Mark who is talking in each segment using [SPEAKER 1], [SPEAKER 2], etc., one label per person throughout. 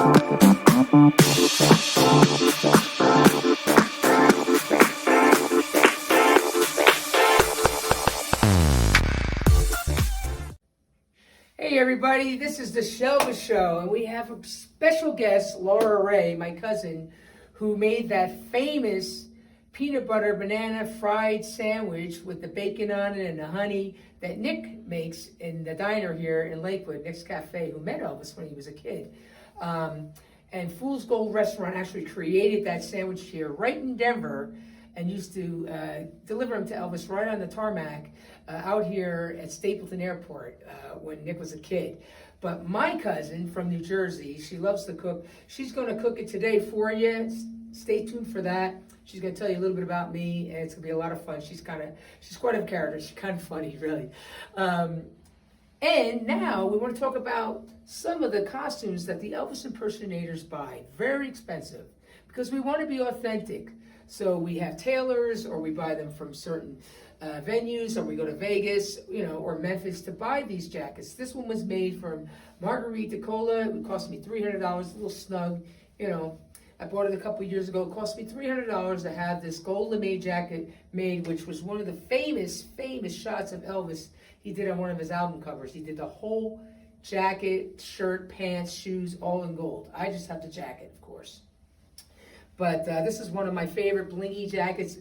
[SPEAKER 1] Hey everybody, this is the Shelvis Show, and we have a special guest, Laura Ray, my cousin, who made that famous peanut butter banana fried sandwich with the bacon on it and the honey that Nick makes in the diner here in Lakewood, Nick's Cafe, who met Elvis when he was a kid. And Fool's Gold Restaurant actually created that sandwich here right in Denver and used to deliver them to Elvis right on the tarmac out here at Stapleton Airport when Nick was a kid. But my cousin from New Jersey, she loves to cook. She's going to cook it today for you. Stay tuned for that. She's going to tell you a little bit about me, and it's going to be a lot of fun. She's quite a character. She's kind of funny, really. And now we want to talk about some of the costumes that the Elvis impersonators buy. Very expensive, because we want to be authentic. So we have tailors, or we buy them from certain venues, or we go to Vegas, or Memphis to buy these jackets. This one was made from Marguerite Cola. It cost me $300, a little snug, I bought it a couple years ago. It cost me $300 to have this gold lame jacket made, which was one of the famous shots of Elvis he did on one of his album covers. He did the whole jacket, shirt, pants, shoes, all in gold. I just have the jacket, of course. But this is one of my favorite blingy jackets.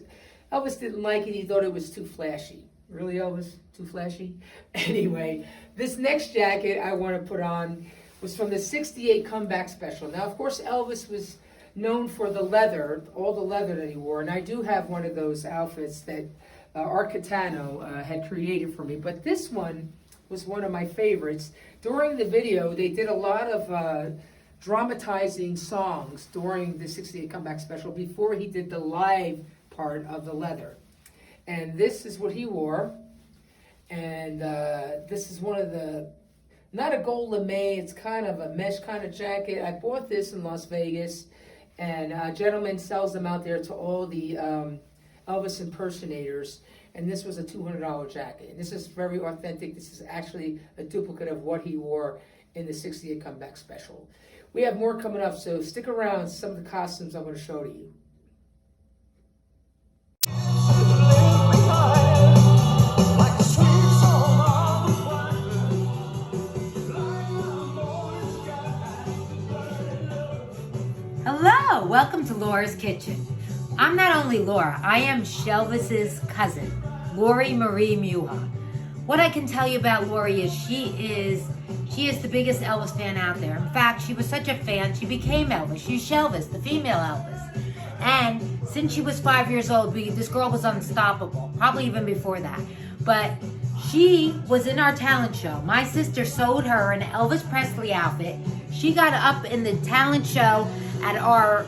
[SPEAKER 1] Elvis didn't like it. He thought it was too flashy. Really, Elvis? Too flashy? Anyway, this next jacket I want to put on was from the '68 comeback special. Now, of course, Elvis was known for the leather, all the leather that he wore. And I do have one of those outfits that Art Catano had created for me. But this one was one of my favorites. During the video, they did a lot of dramatizing songs during the '68 comeback special before he did the live part of the leather. And this is what he wore. And this is one of the, not a gold lame, it's kind of a mesh kind of jacket. I bought this in Las Vegas. And a gentleman sells them out there to all the Elvis impersonators. And this was a $200 jacket. And this is very authentic. This is actually a duplicate of what he wore in the '68 comeback special. We have more coming up, so stick around. Some of the costumes I'm going to show to you.
[SPEAKER 2] Hello, welcome to Laura's Kitchen. I'm not only Laura, I am Shelvis's cousin, Lori Marie Muha. What I can tell you about Lori is she is the biggest Elvis fan out there. In fact, she was such a fan, she became Elvis. She's Shelvis, the female Elvis. And since she was 5 years old, this girl was unstoppable, probably even before that. But she was in our talent show. My sister sewed her an Elvis Presley outfit. She got up in the talent show at our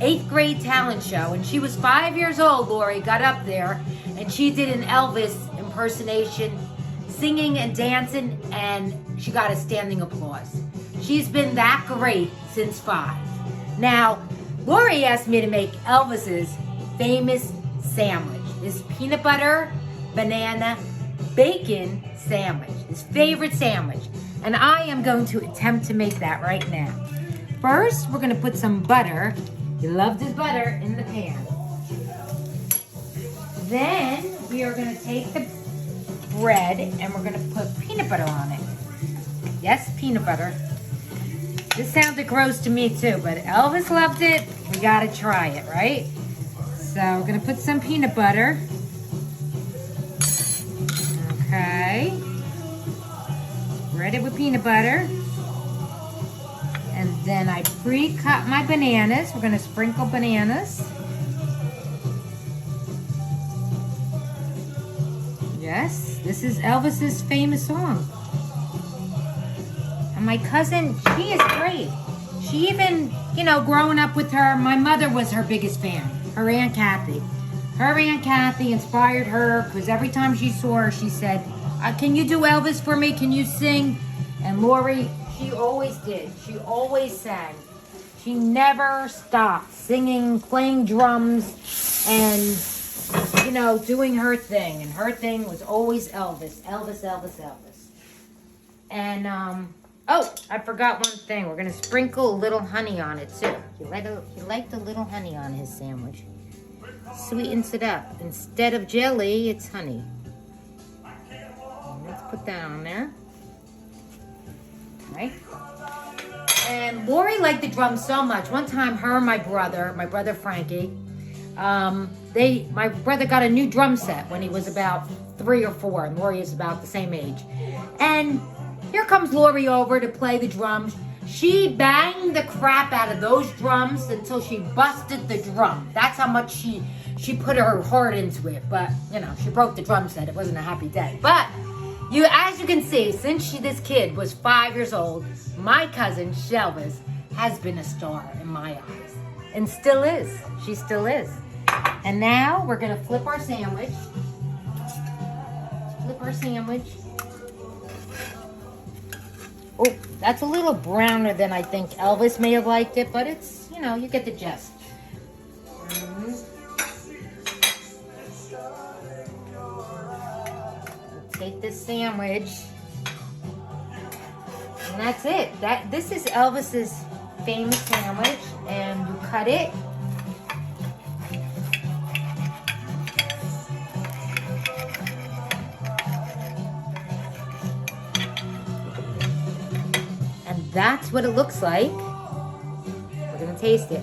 [SPEAKER 2] 8th grade talent show, and she was 5 years old. Lori got up there and she did an Elvis impersonation, singing and dancing, and she got a standing applause. She's been that great since 5. Now, Lori asked me to make Elvis's famous sandwich, his peanut butter, banana, bacon sandwich, his favorite sandwich. And I am going to attempt to make that right now. First, we're going to put some butter. He loved his butter in the pan. Then we are going to take the bread and we're going to put peanut butter on it. Yes, peanut butter. This sounded gross to me too, but Elvis loved it. We got to try it, right? So we're going to put some peanut butter. Okay. Spread it with peanut butter. And then I pre-cut my bananas. We're going to sprinkle bananas. Yes, this is Elvis's famous song. And my cousin, she is great. She even, growing up with her, my mother was her biggest fan, her Aunt Kathy. Her Aunt Kathy inspired her because every time she saw her, she said, can you do Elvis for me? Can you sing? And Lori, she always did. She always sang. She never stopped singing, playing drums, and, doing her thing. And her thing was always Elvis, Elvis, Elvis, Elvis. And Oh, I forgot one thing. We're gonna sprinkle a little honey on it too. He liked a little honey on his sandwich. Sweetens it up. Instead of jelly, it's honey. Let's put that on there. All right. And Lori liked the drums so much. One time, her and my brother Frankie, my brother got a new drum set when he was about 3 or 4, and Lori is about the same age. And here comes Lori over to play the drums. She banged the crap out of those drums until she busted the drum. That's how much she put her heart into it. But, you know, she broke the drum set. It wasn't a happy day. But, as you can see, since this kid was 5 years old, my cousin, Shelvis, has been a star in my eyes. And still is. She still is. And now we're going to flip our sandwich. Flip our sandwich. Oh, that's a little browner than I think Elvis may have liked it, but it's, you get the gist. Take this sandwich, and that's it. This is Elvis's famous sandwich, and you cut it. And that's what it looks like. We're gonna taste it.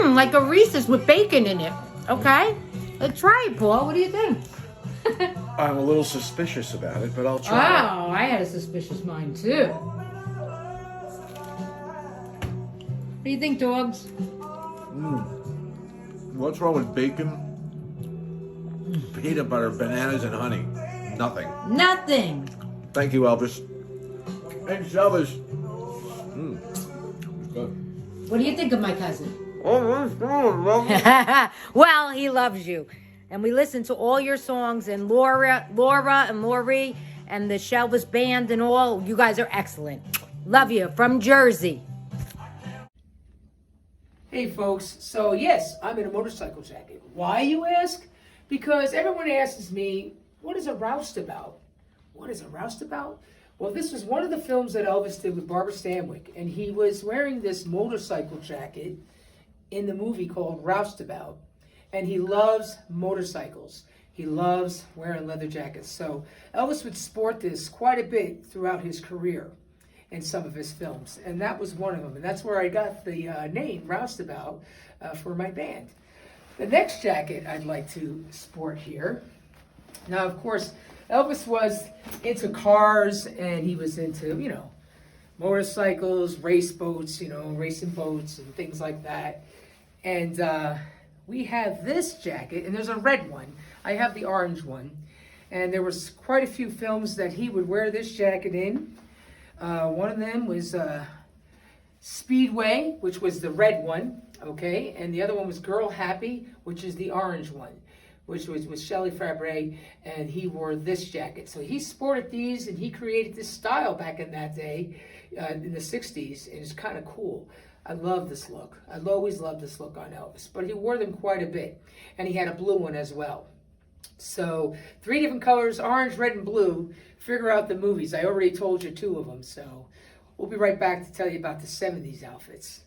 [SPEAKER 2] Like a Reese's with bacon in it. Okay, let's try it, Paul. What do you think?
[SPEAKER 3] I'm a little suspicious about it, but I'll try
[SPEAKER 1] Oh, I had a suspicious mind too. What do you think, dogs?
[SPEAKER 3] What's wrong with bacon, peanut butter, bananas, and honey? Nothing.
[SPEAKER 2] Nothing.
[SPEAKER 3] Thank you, Elvis. And Shelvis. Good.
[SPEAKER 2] What do you think of my cousin?
[SPEAKER 3] Oh, that's good.
[SPEAKER 2] Well, he loves you. And we listen to all your songs, and Laura and Lori and the Shelvis band and all. You guys are excellent. Love you from Jersey.
[SPEAKER 1] Hey folks, so yes, I'm in a motorcycle jacket. Why, you ask? Because everyone asks me, what is a roustabout? What is a roustabout? Well, this was one of the films that Elvis did with Barbara Stanwyck, and he was wearing this motorcycle jacket in the movie called Roustabout, and he loves motorcycles. He loves wearing leather jackets. So Elvis would sport this quite a bit throughout his career in some of his films, and that was one of them. And that's where I got the name Roustabout for my band. The next jacket I'd like to sport here. Now, of course, Elvis was into cars, and he was into, motorcycles, race boats, racing boats and things like that. And we have this jacket, and there's a red one. I have the orange one. And there was quite a few films that he would wear this jacket in. One of them was Speedway, which was the red one, okay? And the other one was Girl Happy, which is the orange one, which was with Shelley Fabre, and he wore this jacket. So he sported these, and he created this style back in that day, in the 60s, and it's kind of cool. I love this look. I've always loved this look on Elvis, but he wore them quite a bit, and he had a blue one as well. So 3 different colors, orange, red, and blue. Figure out the movies. I already told you 2 of them, so we'll be right back to tell you about the 70s outfits.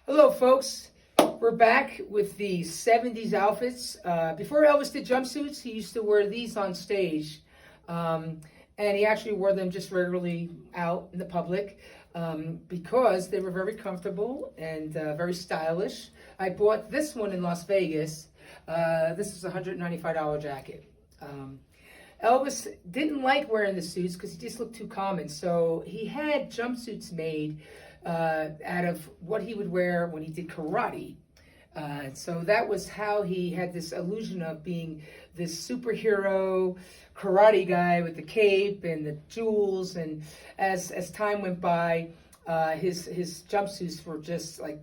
[SPEAKER 1] Hello, folks. We're back with the 70s outfits. Before Elvis did jumpsuits, he used to wear these on stage. And he actually wore them just regularly out in the public because they were very comfortable and very stylish. I bought this one in Las Vegas. This is a $195 jacket. Elvis didn't like wearing the suits because he just looked too common. So he had jumpsuits made out of what he would wear when he did karate. So that was how he had this illusion of being this superhero karate guy with the cape and the jewels. And as time went by, his jumpsuits were just like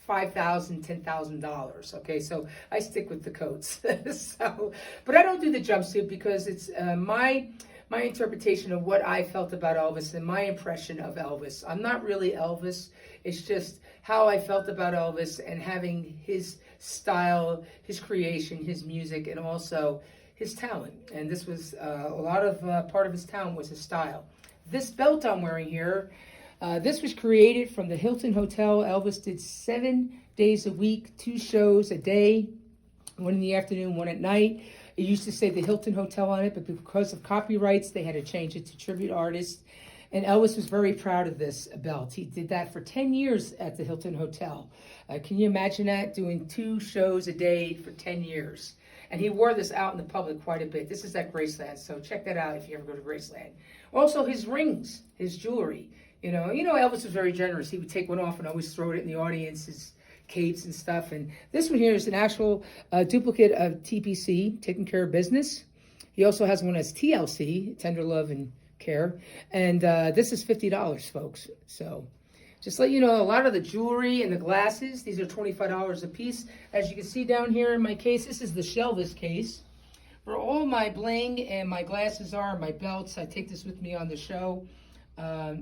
[SPEAKER 1] $5,000, $10,000. Okay, so I stick with the coats. But I don't do the jumpsuit because it's my interpretation of what I felt about Elvis and my impression of Elvis. I'm not really Elvis. It's just how I felt about Elvis and having his style, his creation, his music, and also his talent. And this was a lot of part of his talent was his style. This belt I'm wearing here, this was created from the Hilton Hotel. Elvis did 7 days a week, 2 shows a day, one in the afternoon, one at night. It used to say the Hilton Hotel on it, but because of copyrights, they had to change it to tribute artists. And Elvis was very proud of this belt. He did that for 10 years at the Hilton Hotel. Can you imagine that? Doing 2 shows a day for 10 years. And he wore this out in the public quite a bit. This is at Graceland, so check that out if you ever go to Graceland. Also, his rings, his jewelry. You know, Elvis was very generous. He would take one off and always throw it in the audience, his capes and stuff. And this one here is an actual duplicate of TPC, Taking Care of Business. He also has one as TLC, Tender Love and Care. And this is $50, folks. So just let you know, a lot of the jewelry and the glasses, these are $25 a piece. As you can see down here in my case, this is the Shelvis case. Where all my bling and my glasses are, my belts, I take this with me on the show.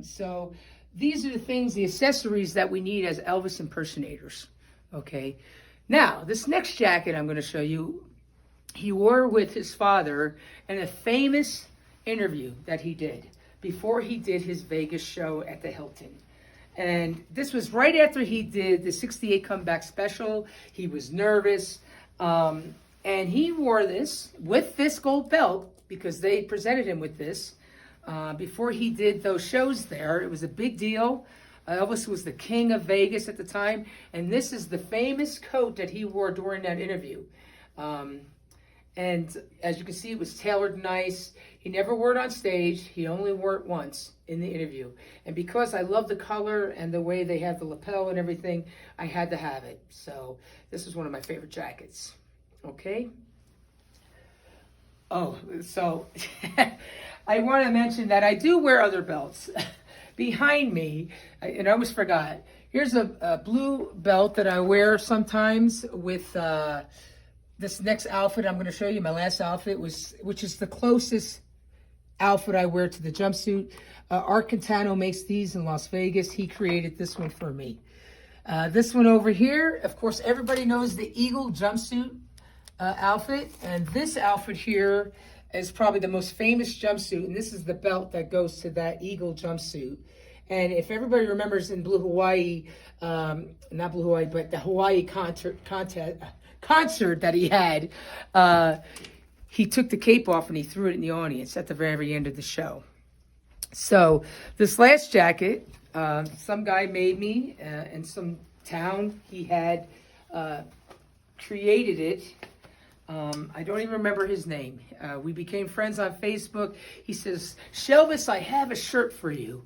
[SPEAKER 1] So these are the things, the accessories that we need as Elvis impersonators. Okay. Now, this next jacket I'm going to show you, he wore with his father in a famous interview that he did before he did his Vegas show at the Hilton. And this was right after he did the 68 comeback special. He was nervous. And he wore this with this gold belt because they presented him with this before he did those shows there. It was a big deal. Elvis was the king of Vegas at the time. And this is the famous coat that he wore during that interview. And as you can see, it was tailored nice. He never wore it on stage. He only wore it once in the interview. And because I love the color and the way they have the lapel and everything, I had to have it. So this is one of my favorite jackets. Okay. Oh, so I want to mention that I do wear other belts. Behind me, and I almost forgot, here's a blue belt that I wear sometimes with this next outfit I'm going to show you. My last outfit which is the closest outfit I wear to the jumpsuit. Art Quintano makes these in Las Vegas. He created this one for me. This one over here, of course, everybody knows the Eagle jumpsuit outfit. And this outfit here is probably the most famous jumpsuit. And this is the belt that goes to that Eagle jumpsuit. And if everybody remembers in Blue Hawaii, not Blue Hawaii, but the Hawaii concert that he had, he took the cape off and he threw it in the audience at the very end of the show. So this last jacket, some guy made me in some town. He had created it. I don't even remember his name. We became friends on Facebook. He says, Shelvis, I have a shirt for you.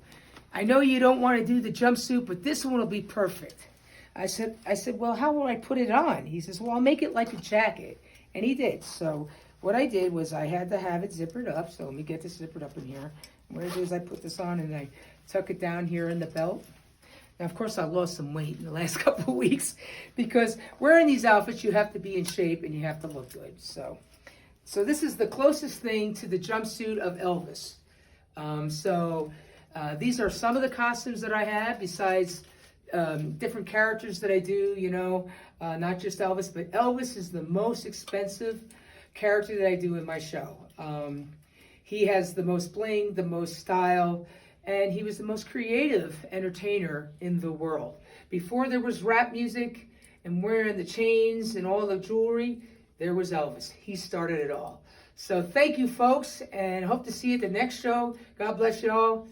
[SPEAKER 1] I know you don't want to do the jumpsuit, but this one will be perfect. I said, well, how will I put it on? He says, well, I'll make it like a jacket. And he did. So what I did was I had to have it zippered up. So let me get this zippered up in here. What I do is I put this on and I tuck it down here in the belt. Now, of course, I lost some weight in the last couple of weeks because wearing these outfits, you have to be in shape and you have to look good. So this is the closest thing to the jumpsuit of Elvis. These are some of the costumes that I have besides different characters that I do, not just Elvis, but Elvis is the most expensive character that I do in my show. He has the most bling, the most style, and he was the most creative entertainer in the world. Before there was rap music and wearing the chains and all the jewelry, there was Elvis. He started it all. So thank you, folks, and hope to see you at the next show. God bless you all,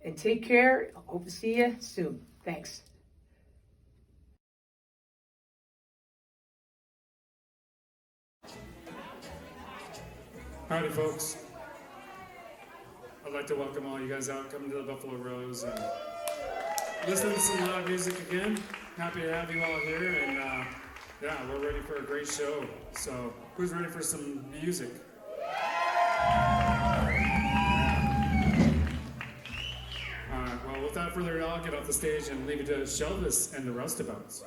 [SPEAKER 1] and take care. Hope to see you soon. Thanks.
[SPEAKER 4] Howdy, folks. I'd like to welcome all you guys out coming to the Buffalo Rose and listening to some live music again. Happy to have you all here, and yeah, we're ready for a great show. So, who's ready for some music? Alright, well, without further ado, I'll get off the stage and leave it to Shelvis and the Roustabouts.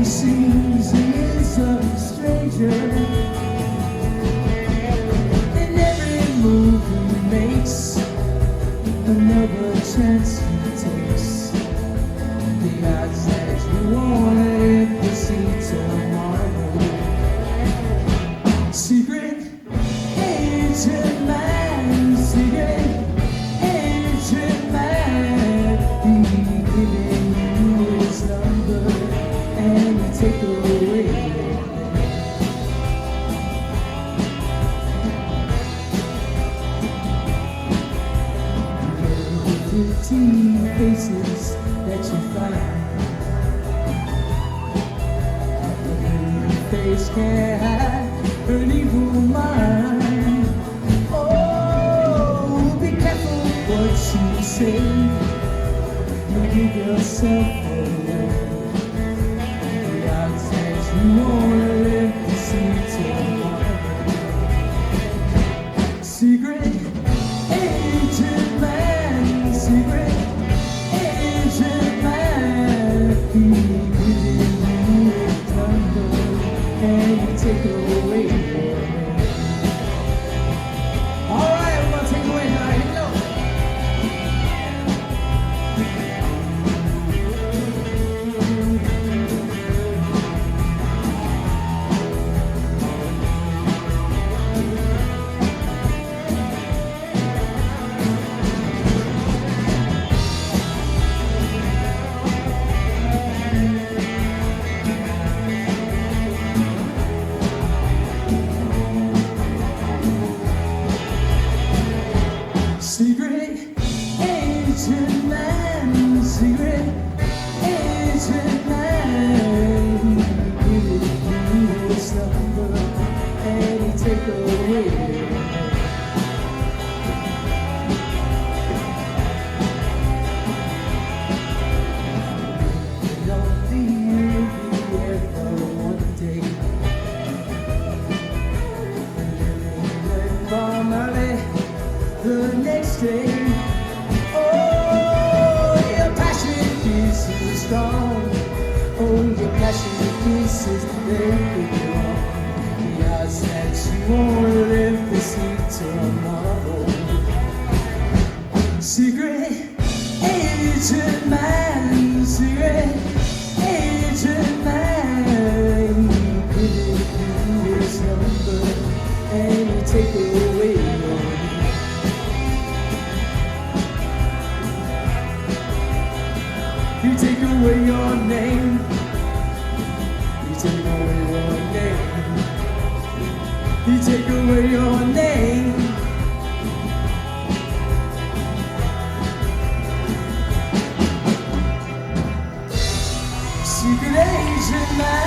[SPEAKER 5] sees in some stranger. In every move he makes, another chance he takes. The odds that you won't live to see tomorrow. Secret agent man, secret agent man. He giving you his number and he take away. 15 faces that you find. Every face can't hide an evil mind. Oh, be careful what you say. You give yourself away. The odds that you won't live to see tomorrow. Secret agent man, secret agent man. He giving you his number and he take away. All right, we're gonna take away now. Here we go. Secret agent man, secret agent man. He give you his number and he take away. Don't leave you ever one day. And normally the next day. Oh, your passion is strong. Oh, your passion is very wrong. The odds that you won't live to see tomorrow. Secret agent man, secret agent man. He give you his number and he take away your name. You take away your name. You take away your name. You take away your name. Secret agent man.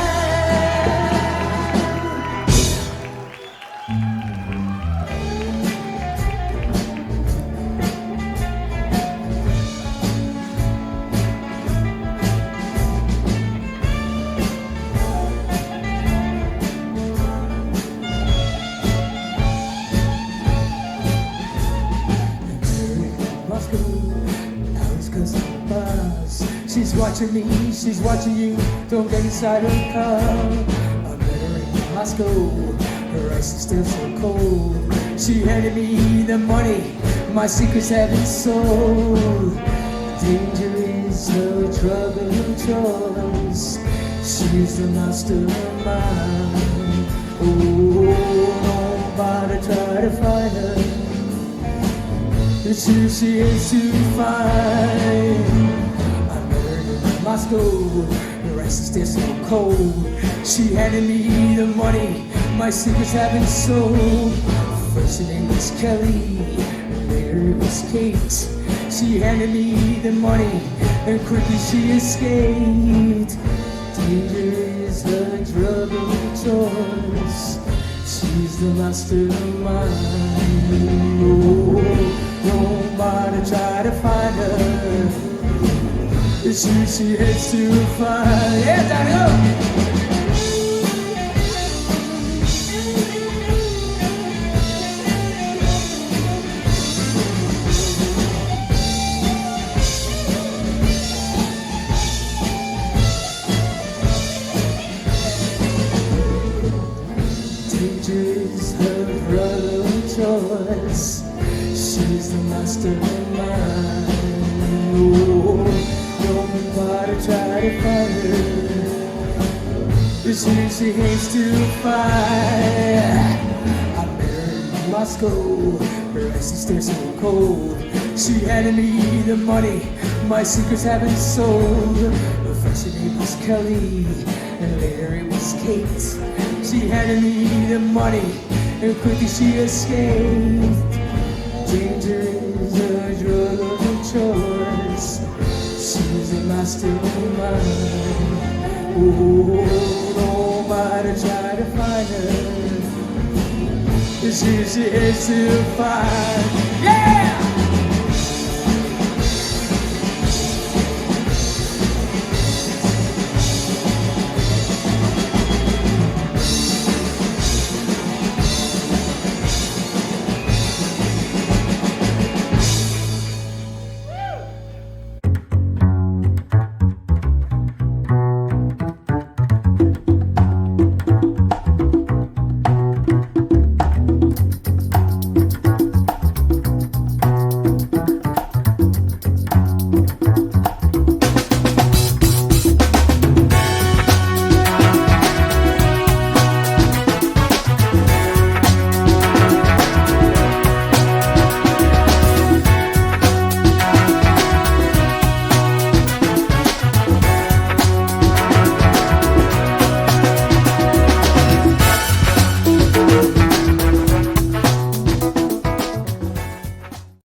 [SPEAKER 5] She's watching me, she's watching you. Don't get inside her car. I met her in Moscow. Her ice is still so cold. She handed me the money. My secrets haven't sold. Danger is the drug of choice. She's the mastermind. Oh, nobody try to find her. It's who she is to find. Moscow, her ice is still so cold. She handed me the money, my secrets haven't sold. First her name was Kelly, later it was Kate. She handed me the money, and quickly she escaped. Danger is the drug of choice. She's the mastermind. Oh, nobody try to find her. It's who she hates to find. Yeah, Daddy, nobody try to find her. As soon as she hates to fight, I met her in Moscow. Her icy stare so cold. She handed me the money my secrets haven't sold. The first her name was Kelly, and later it was Kate. She handed me the money, and quickly she escaped. Danger is a drug of choice. She's a mastermind. Oh, nobody try to find her. She is to find. Yeah!